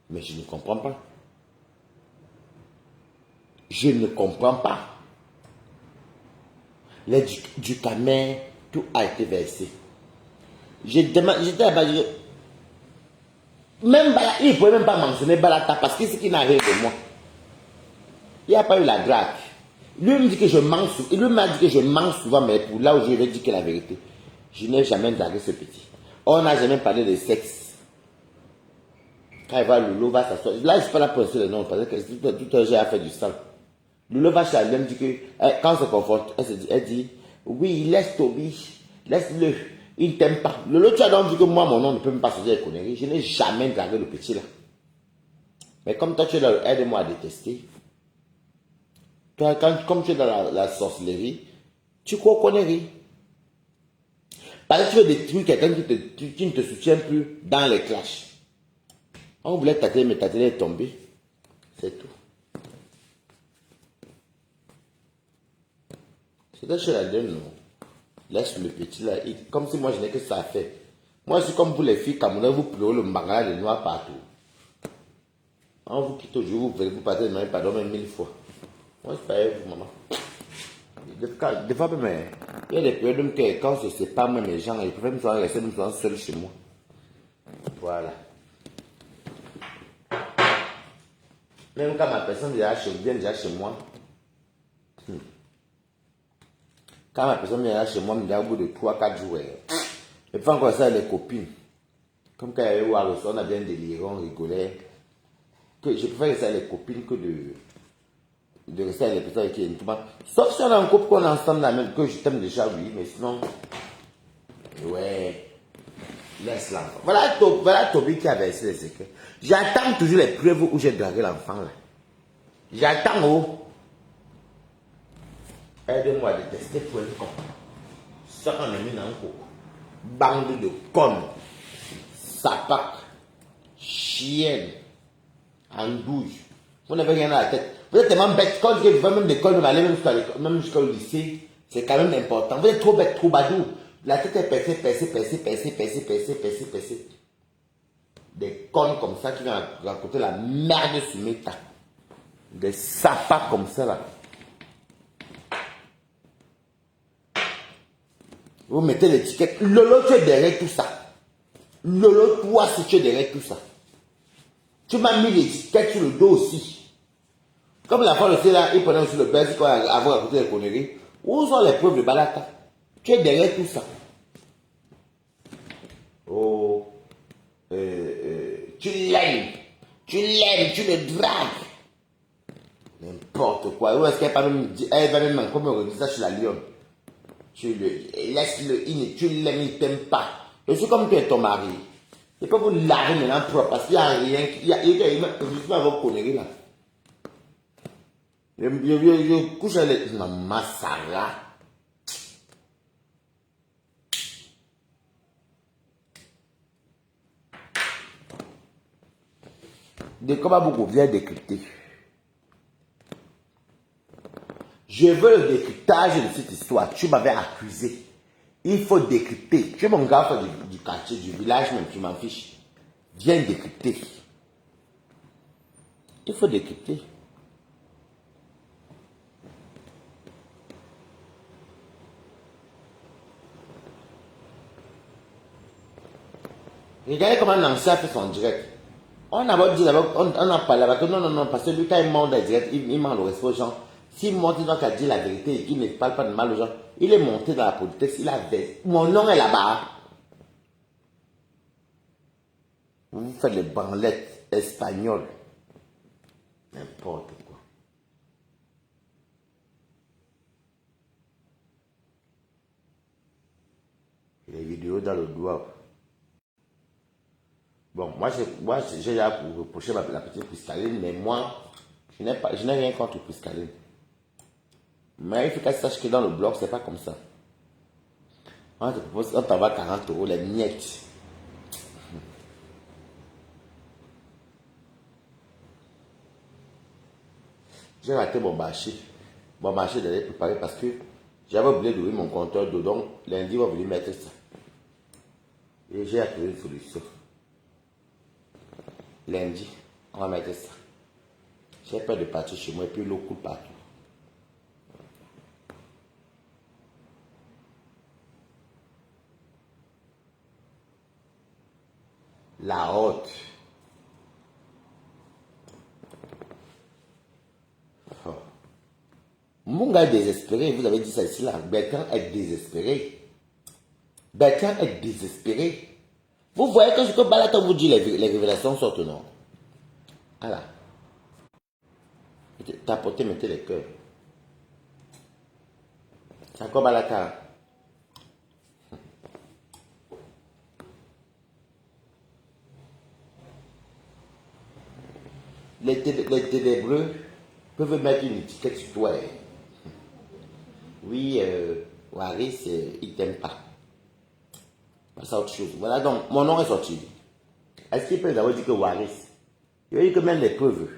Mais je ne comprends pas. Je ne comprends pas. Les du Camer, tout a été versé. J'étais là-bas, même Balata, il ne pouvait même pas mentionner Balata parce que c'est ce qui n'arrive de moi. Il n'y a pas eu la drague. Lui me dit que je mens souvent. Il m'a dit que je mens souvent, mais pour là où je vais dire que la vérité. Je n'ai jamais dragué ce petit. On n'a jamais parlé de sexe. Quand il va, Lolo va s'asseoir. Là, je ne suis pas là pour essayer le nom, parce que tout un j'ai à faire du sang. Lolo va chez elle, elle me dit que, quand on se confronte, elle dit, oui, laisse Toby, laisse-le, il ne t'aime pas. Lolo, tu as donc dit que moi, mon nom ne peut même pas se dire les conneries. Je n'ai jamais dragué le petit là. Mais comme toi, tu es là, aide-moi à détester. Toi, comme tu es dans la sorcellerie, tu crois aux conneries. Parce que tu veux détruire quelqu'un qui ne te soutient plus dans les clashs. On voulait tâter, mais ta télé est tombée. C'est tout. C'est chez la donne, non. Laisse le petit là. Comme si moi je n'ai que ça à faire. Moi je suis comme vous les filles camerounaises, vous pleurez le mangala de noir partout. On vous quitte aujourd'hui, vous partez demain, pardon même 1000 fois. Moi je paye vous, maman. Des fois, même, il y a des périodes que quand je ne sais pas, même les gens, ils peuvent me rester seuls chez moi. Voilà. Même quand ma personne vient déjà chez moi, quand ma personne vient chez moi, me dit au bout de 3-4 jours, et puis encore ça, les copines, comme quand il y avait voir le son, on a bien déliré, on rigolait, que je préfère rester avec les copines que de rester avec les personnes avec qui il y a une touma. Sauf si on a un couple qu'on est ensemble, là, même que je t'aime déjà, oui, mais sinon, ouais, laisse l'enfant. Voilà Toby qui a versé les secrets. J'attends toujours les preuves où j'ai dragué l'enfant là. J'attends, oh. Aide-moi à détester pour un con. Ça qu'on a mis dans le coup. Bande de connes. Sapac. Chienne. Andouille. Vous n'avez rien à la tête. Vous êtes tellement bête. Quand je vais même l'école, même jusqu'au lycée, c'est quand même important. Vous êtes trop bête, trop badou. La tête est percée. Des connes comme ça qui vont raconter la merde sur mes tas. Des sapas comme ça là. Vous mettez l'étiquette. Lolo, tu es derrière tout ça. Lolo, toi, si tu es derrière tout ça. Tu m'as mis l'étiquette sur le dos aussi. Comme la fois, le C là, il prenait aussi le best quand avoir raconté les conneries. Où sont les preuves de balata? Tu es derrière tout ça. Oh. Tu l'aimes. Tu le dragues. N'importe quoi. Où est-ce qu'elle va même comme on dit ça chez la lionne? Tu laisse-le, tu l'aimes, il ne t'aime pas. Je suis comme tu es ton mari. Je ne peux pas vous laver maintenant propre parce qu'il n'y a rien. Il y a juste pas vos conneries là. Je couche avec maman Sarah. De comment beaucoup vient décrypter. Je veux le décryptage de cette histoire. Tu m'avais accusé. Il faut décrypter. Tu es mon gars du quartier, du village même, tu m'en fiches. Viens décrypter. Il faut décrypter. Regardez comment Nancy a fait son direct. On a dit d'abord, on a parlé avec non, parce que lui, quand il monte dans le direct, il ment le respect aux gens. S'il monte, il doit dire la vérité et qu'il ne parle pas de mal aux gens. Il est monté dans la politesse, il a versé. Mon nom est là-bas. Vous faites les branlettes espagnoles. N'importe quoi. Les vidéos dans le doigt. Bon, moi j'ai là pour reprocher la petite Priscaline, mais moi, je n'ai rien contre Priscaline. Mais il faut qu'elle sache que dans le blog, c'est pas comme ça. On te propose, on t'envoie 40 €, les miettes. J'ai raté mon marché. Mon marché d'aller préparer parce que j'avais oublié d'ouvrir mon compteur d'eau. Donc, lundi, on va venir mettre ça. Et j'ai trouvé une solution. Lundi, on va mettre ça. J'ai peur de partir chez moi et puis l'eau coule partout. La haute. Oh. Mon gars est désespéré, vous avez dit ça ici là. Bertrand est désespéré. Bertrand est désespéré. Vous voyez que ce que Balata vous dit, les révélations sortent non. Voilà. Tapoter, mettez les cœurs. C'est encore balaka. Les ténébreux peuvent mettre une étiquette sur toi. Oui, Waris, il t'aime pas. C'est autre chose. Voilà, donc, mon nom est sorti. Est-ce qu'il peut d'abord dire que Waris? Il a dit que même les preuves.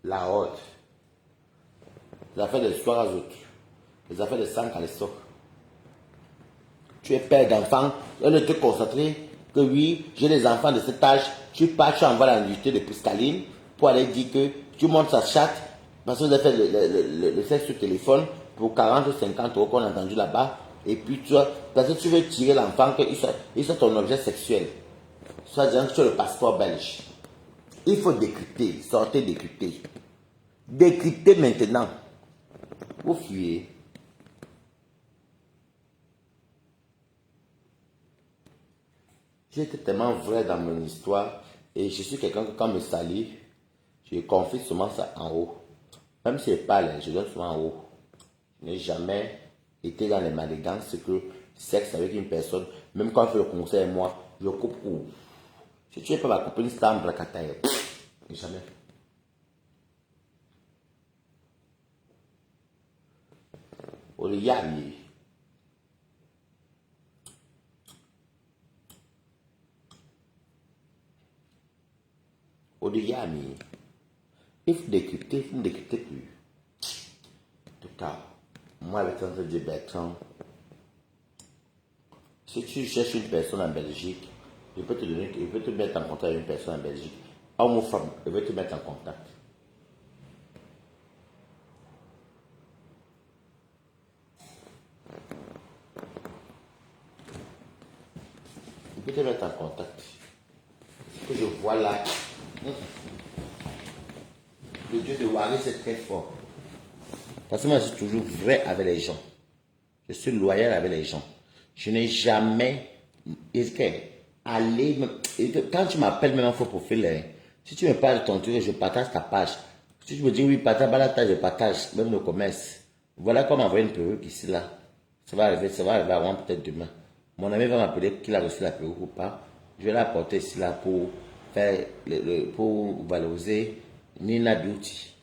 La honte. Les affaires de soir à autres. Les affaires de sang à l'estoc. Tu es père d'enfants, au lieu de te concentrer que oui, j'ai des enfants de cet âge, tu pars, tu envoies la nuitée de Piscaline pour aller dire que tu montes sa chatte parce que vous avez fait le sexe sur téléphone pour 40 ou 50 euros qu'on a entendu là-bas et puis tu vois, parce que tu veux tirer l'enfant qu'il soit ton objet sexuel. Soit disant que tu as le passeport belge. Il faut décrypter, sortez décrypter. Décrypter maintenant. Vous fuyez. J'étais tellement vrai dans mon histoire et je suis quelqu'un que quand on me salue, je confie souvent ça en haut. Même si je parle, je donne souvent en haut. Je n'ai jamais été dans les manigances que sexe avec une personne, même quand je fais le conseil moi, je coupe où. Si tu n'es pas ma copine, c'est un bracataire. Jamais. Oliyami. Oliyami. Il faut décrypter, il faut ne décrypter plus. En tout cas, moi avec Tante de Bertrand, si tu cherches une personne en Belgique, je peux te mettre en contact avec une personne en Belgique. Homme ou femme, je vais te mettre en contact. Je peux te mettre en contact. Ce que je vois là, le Dieu de Waris est très fort. Parce que moi, je suis toujours vrai avec les gens. Je suis loyal avec les gens. Je n'ai jamais allé. Quand tu m'appelles, même il faut profil. Si tu me parles de ton truc, je partage ta page. Si tu me dis oui, partage balata, je partage, même le commerce. Voilà comment envoyer une perruque ici, là. Ça va arriver avant peut-être demain. Mon ami va m'appeler qu'il a reçu la perruque ou pas. Je vais la porter ici, là, pour faire pour valoriser Nina Beauty.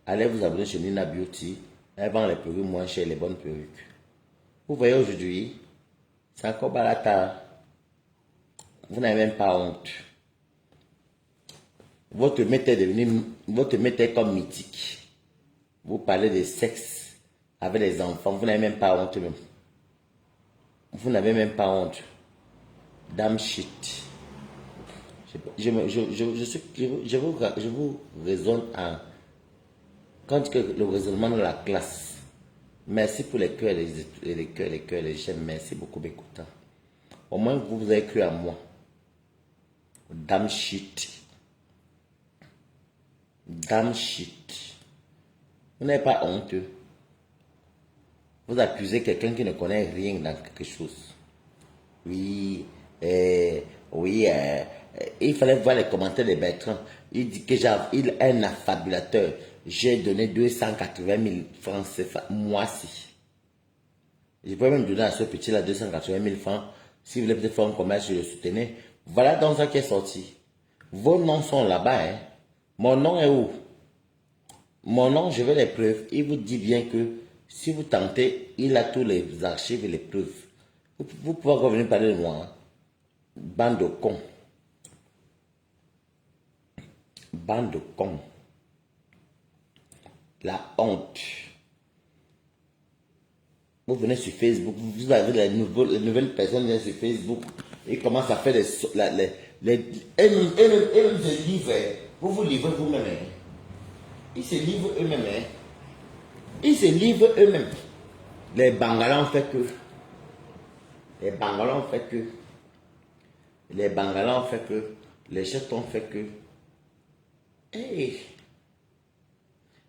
Allez vous abonner chez Nina Beauty. Elle vend les perruques moins chères, les bonnes perruques. Vous voyez aujourd'hui, c'est encore balata. Vous n'avez même pas honte. Votre maître est comme mythique. Vous parlez de sexe avec les enfants. Vous n'avez même pas honte même. Vous n'avez même pas honte. Damn shit. Je vous raisonne en. Quand que le raisonnement de la classe. Merci pour les cœurs, les j'aime. Merci beaucoup, Bécouta. Au moins, vous avez cru à moi. Damn shit. Damn shit. Vous n'avez pas honte. Vous accusez quelqu'un qui ne connaît rien dans quelque chose. Oui, il fallait voir les commentaires de Bertrand. Il dit que il est un affabulateur. J'ai donné 280 000 francs CFA, moi-ci. Je peux même donner à ce petit-là 280 000 francs. Si vous voulez peut-être faire un commerce, je le soutenais. Voilà donc ça qui est sorti. Vos noms sont là-bas. Hein. Mon nom est où? Mon nom, je veux les preuves. Il vous dit bien que si vous tentez, il a tous les archives et les preuves. Vous pouvez revenir parler de moi. Hein. Bande de cons. Bande de cons. La honte. Vous venez sur Facebook, vous avez les nouvelles personnes viennent sur Facebook. Ils commencent à faire eux-mêmes se livrent. Vous vous livrez vous-même. Hein. Ils se livrent eux-mêmes. Hein. Ils se livrent eux-mêmes. Les Bangalans ont fait que. Les Bangalans ont fait que. Les Bangalans ont fait que. Les chefs ont fait que. Hey!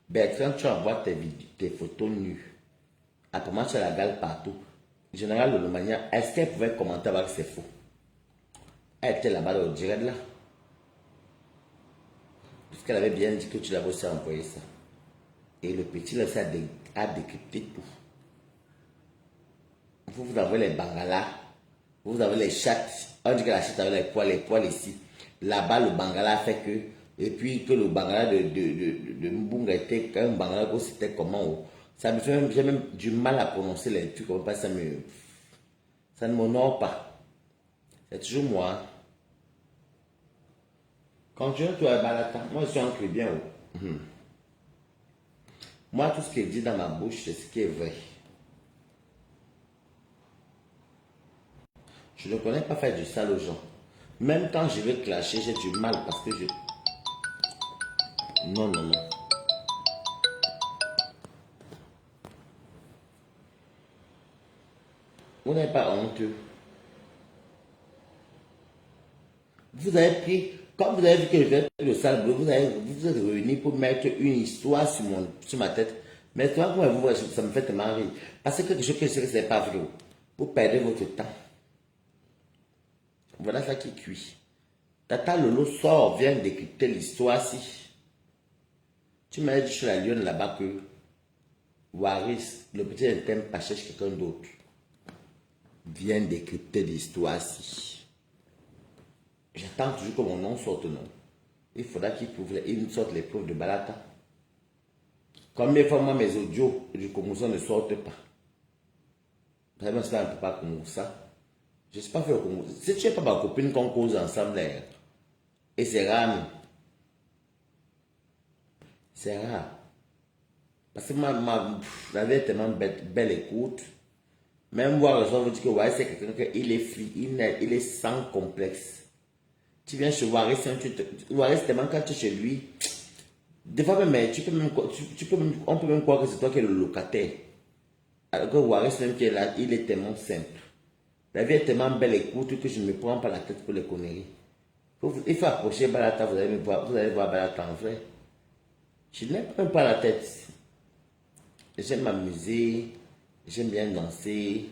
Bertrand, tu envoies tes photos nues Après moi, tu as la gale partout. Général Lolomania, est-ce qu'elle pouvait commenter avec c'est faux? Elle était là-bas au direct là. Parce qu'elle avait bien dit que tu l'avais aussi envoyé ça. Et le petit là, ça a décrypté tout. Vous avez les bangalas, vous avez les chattes. On dit que la chatte avait les poils ici. Là-bas, le bangala fait que. Et puis que le bangala de Mbunga était un bangala que c'était comment. Oh. Ça me fait j'ai même du mal à prononcer les trucs comme ça. Ça ne m'honore pas. C'est toujours moi. Quand tu es à Balata, moi je suis un bien. Oh. Moi, tout ce qui est dit dans ma bouche, c'est ce qui est vrai. Je ne connais pas faire du sale aux gens. Même quand je vais clasher, j'ai du mal parce que je... Non, non, non. Vous n'êtes pas honteux. Vous avez pris, quand vous avez vu que je vais le sale bleu, vous êtes réunis pour mettre une histoire sur ma tête. Mais toi, vous, ça me fait tellement rire. Parce que quelque chose que je sais que ce n'est pas vrai. Vous perdez votre temps. Voilà ça qui cuit. Tata Lolo sort, vient décrypter l'histoire-ci. Tu m'as dit sur la lionne là-bas que Waris, le petit interne, pas cherche quelqu'un d'autre. Vient décrypter l'histoire-ci. J'attends toujours que mon nom sorte, non. Il faudra qu'il sorte les preuves de Balata. Combien de fois, moi, mes audios du Congo ne sortent pas. Par exemple, ça ne peut pas comme ça. Je ne sais pas faire le Congo. Si tu n'es pas ma copine qu'on cause ensemble, et c'est rare. C'est rare. Parce que la vie est tellement belle écoute. Même voir les gens vous dire que ouais, c'est quelqu'un qui est free, il est sans complexe. Tu viens chez Waris, Waris tellement quand tu es chez lui, des fois même, on peut même croire que c'est toi qui es le locataire. Alors que Waris même qui est là, il est tellement simple. La vie est tellement belle écoute que je ne me prends pas la tête pour les conneries. Il faut approcher Balata, vous allez voir Balata en vrai. Je n'ai même pas la tête. J'aime m'amuser, j'aime bien danser,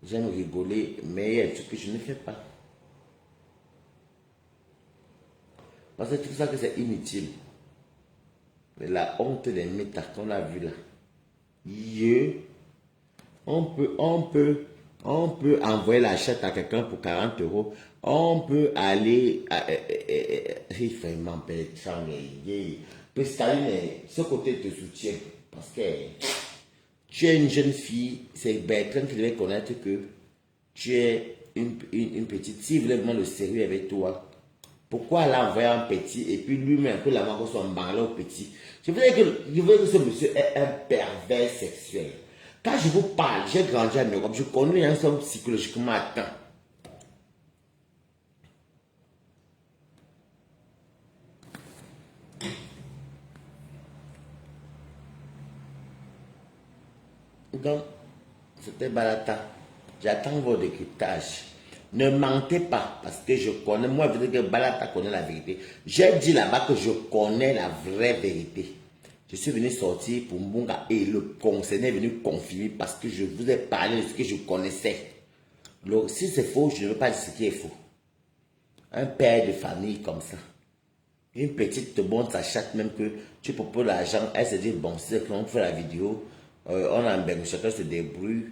j'aime rigoler, mais il y a des trucs que je ne fais pas. Parce que tout ça que c'est inutile. Mais la honte des métas qu'on a vu là. On peut envoyer la chatte à quelqu'un pour 40 euros. On peut aller il fait m'empêcher. Parce que ce côté te soutient. Parce que tu es une jeune fille, c'est Bertrand qui devait connaître que tu es une petite. S'il voulait vraiment le sérieux avec toi, pourquoi l'envoyer un petit et puis lui-même, que la main soit emballée au petit? Je veux dire que ce monsieur est un pervers sexuel. Quand je vous parle, j'ai grandi à Europe, je connais un homme psychologiquement atteint. Donc, c'était Balata. J'attends vos décryptages. Ne mentez pas, parce que je connais, moi, je veux dire que Balata connaît la vérité. J'ai dit là-bas que je connais la vraie vérité. Je suis venu sortir pour Mbunga et le concerné est venu confirmer parce que je vous ai parlé de ce que je connaissais. Donc, si c'est faux, je ne veux pas dire ce qui est faux. Un père de famille comme ça. Une petite te montre sa chatte même que tu proposes l'argent, elle se dit, bon, c'est qu'on fait la vidéo, on a un bébé, chacun se débrouille.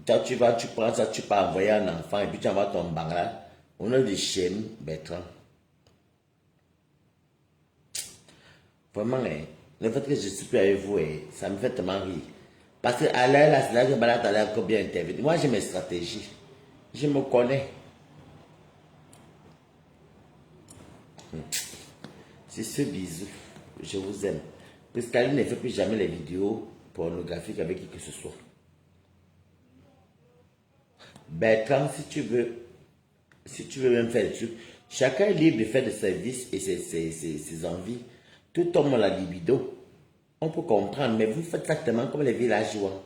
Toi, tu prends ça, tu peux envoyer un enfant et puis tu envoies ton bangla. On a des chaînes, Bertrand. Vraiment, le fait que je suis plus avec vous, ça me fait tellement rire. Parce que à l'air, là, c'est là que Balata a l'air bien intervenir. Moi, j'ai mes stratégies. Je me connais. C'est ce bisou. Je vous aime. Parce qu'Aline ne fait plus jamais les vidéos pornographiques avec qui que ce soit. Bertrand, si tu veux même faire des trucs, chacun est libre de faire des services et ses envies. Tout homme a la libido. On peut comprendre, mais vous faites exactement comme les villageois.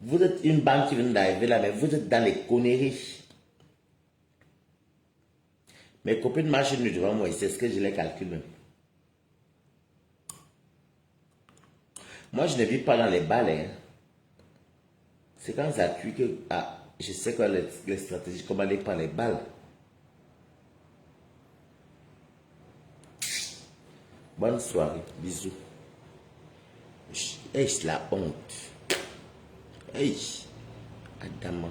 Vous êtes une banque qui vient d'arriver là, mais vous êtes dans les conneries. Mes copines marchent devant moi, c'est ce que je les calcule même. Moi, je ne vis pas dans les balles. Hein. C'est quand ça tue que je sais que les stratégies, comment aller par les balles. Bonne soirée, bisous. Hey, la honte. Hey, Adama.